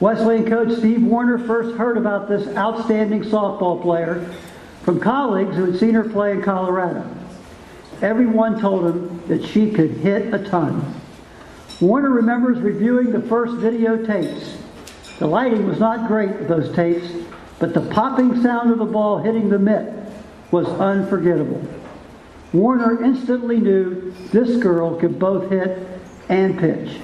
Wesleyan coach Steve Warner first heard about this outstanding softball player from colleagues who had seen her play in Colorado. Everyone told him that she could hit a ton. Warner remembers reviewing the first videotapes. The lighting was not great with those tapes, but the popping sound of the ball hitting the mitt was unforgettable. Warner instantly knew this girl could both hit and pitch.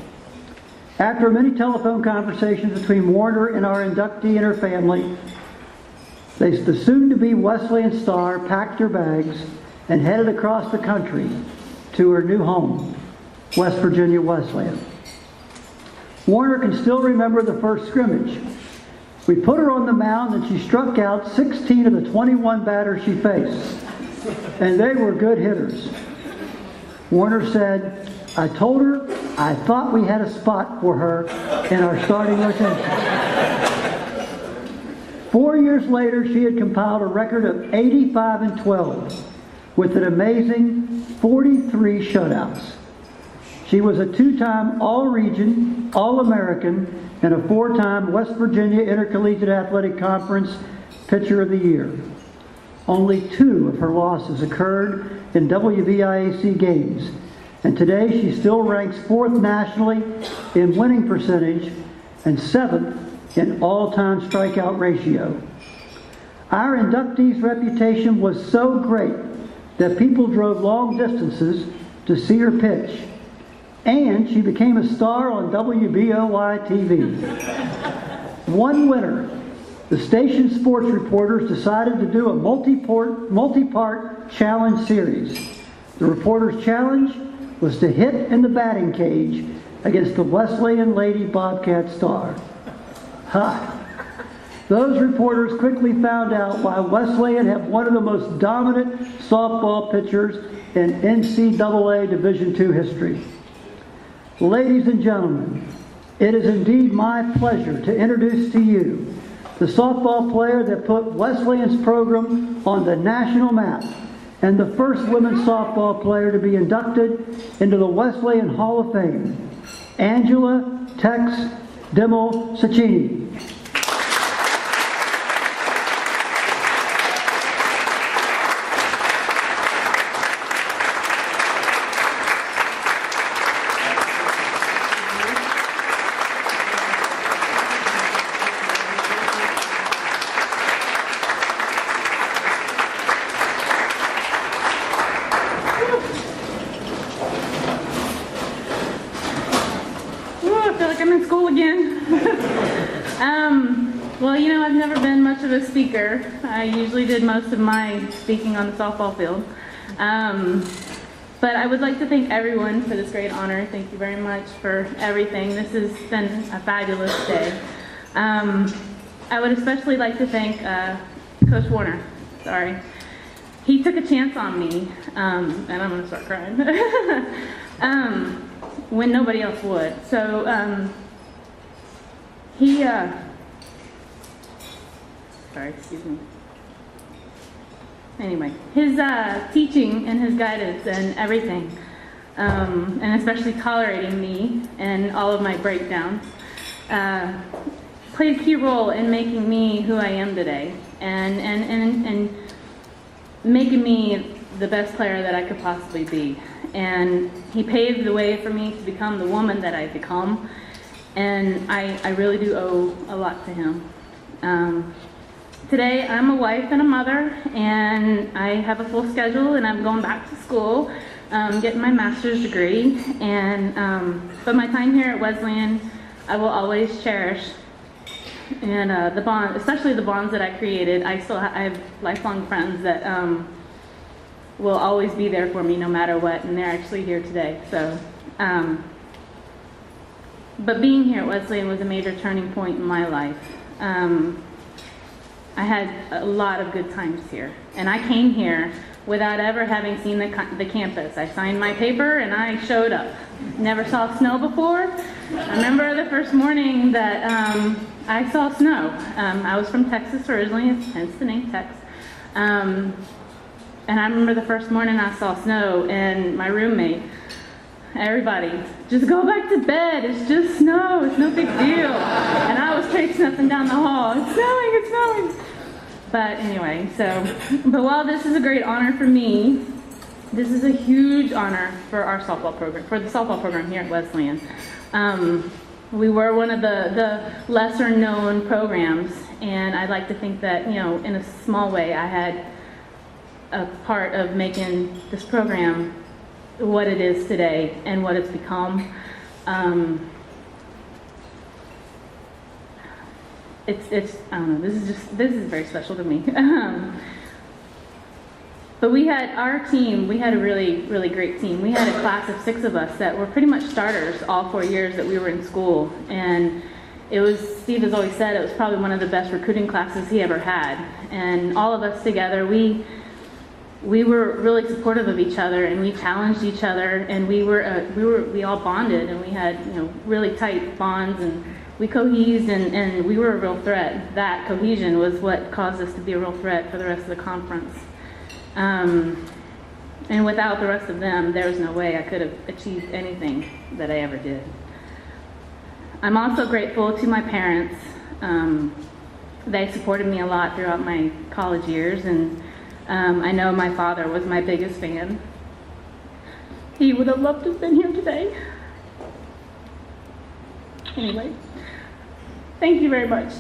After many telephone conversations between Warner and our inductee and her family, the soon-to-be Wesleyan star packed her bags and headed across the country to her new home, West Virginia Wesleyan. Warner can still remember the first scrimmage. We put her on the mound and she struck out 16 of the 21 batters she faced, and they were good hitters. Warner said, "I told her I thought we had a spot for her in our starting rotation." 4 years later, she had compiled a record of 85-12 with an amazing 43 shutouts. She was a 2-time All-Region, All-American, and a 4-time West Virginia Intercollegiate Athletic Conference Pitcher of the Year. Only 2 of her losses occurred in WVIAC games, and today she still ranks 4th nationally in winning percentage and 7th in all-time strikeout ratio. Our inductee's reputation was so great that people drove long distances to see her pitch, and she became a star on WVOY TV. One winter, the station sports reporters decided to do a multi-part challenge series. The reporters' challenge was to hit in the batting cage against the Wesleyan Lady Bobcat star. Ha! Those reporters quickly found out why Wesleyan had one of the most dominant softball pitchers in NCAA Division II history. Ladies and gentlemen, it is indeed my pleasure to introduce to you the softball player that put Wesleyan's program on the national map and the first women's softball player to be inducted into the Wesleyan Hall of Fame, Angela Tex Demel Cecchini. Well, you know, I've never been much of a speaker. I usually did most of my speaking on the softball field. But I would like to thank everyone for this great honor. Thank you very much for everything. This has been a fabulous day. I would especially like to thank Coach Warner. Sorry. He took a chance on me, and I'm going to start crying, when nobody else would. So sorry, excuse me. Anyway, his teaching and his guidance and everything, and especially tolerating me and all of my breakdowns, played a key role in making me who I am today, and making me the best player that I could possibly be. And he paved the way for me to become the woman that I've become, and I really do owe a lot to him. Today, I'm a wife and a mother, and I have a full schedule, and I'm going back to school, getting my master's degree. And but my time here at Wesleyan, I will always cherish. And the bond, especially the bonds that I created, I have lifelong friends that will always be there for me no matter what, and they're actually here today. So, but being here at Wesleyan was a major turning point in my life. I had a lot of good times here, and I came here without ever having seen the campus. I signed my paper and I showed up. Never saw snow before. I remember the first morning that I saw snow. I was from Texas originally, hence the name Tex. And I remember the first morning I saw snow, and my roommate everybody, just go back to bed. It's just snow. It's no big deal. And I was traipsing up and down the hall. It's snowing, it's snowing. But anyway, but while this is a great honor for me, this is a huge honor for our softball program, for the softball program here at Wesleyan. We were one of the lesser known programs, and I'd like to think that, in a small way, I had a part of making this program what it is today and what it's become. It's I don't know, this is very special to me. But we had a really, really great team. We had a class of 6 of us that were pretty much starters all 4 years that we were in school. And Steve has always said it was probably one of the best recruiting classes he ever had. And all of us together, we were really supportive of each other, and we challenged each other, and we all bonded, and we had, really tight bonds, and we cohesed, and we were a real threat. That cohesion was what caused us to be a real threat for the rest of the conference. And without the rest of them, there was no way I could have achieved anything that I ever did. I'm also grateful to my parents. They supported me a lot throughout my college years, and I know my father was my biggest fan. He would have loved to have been here today. Anyway, thank you very much.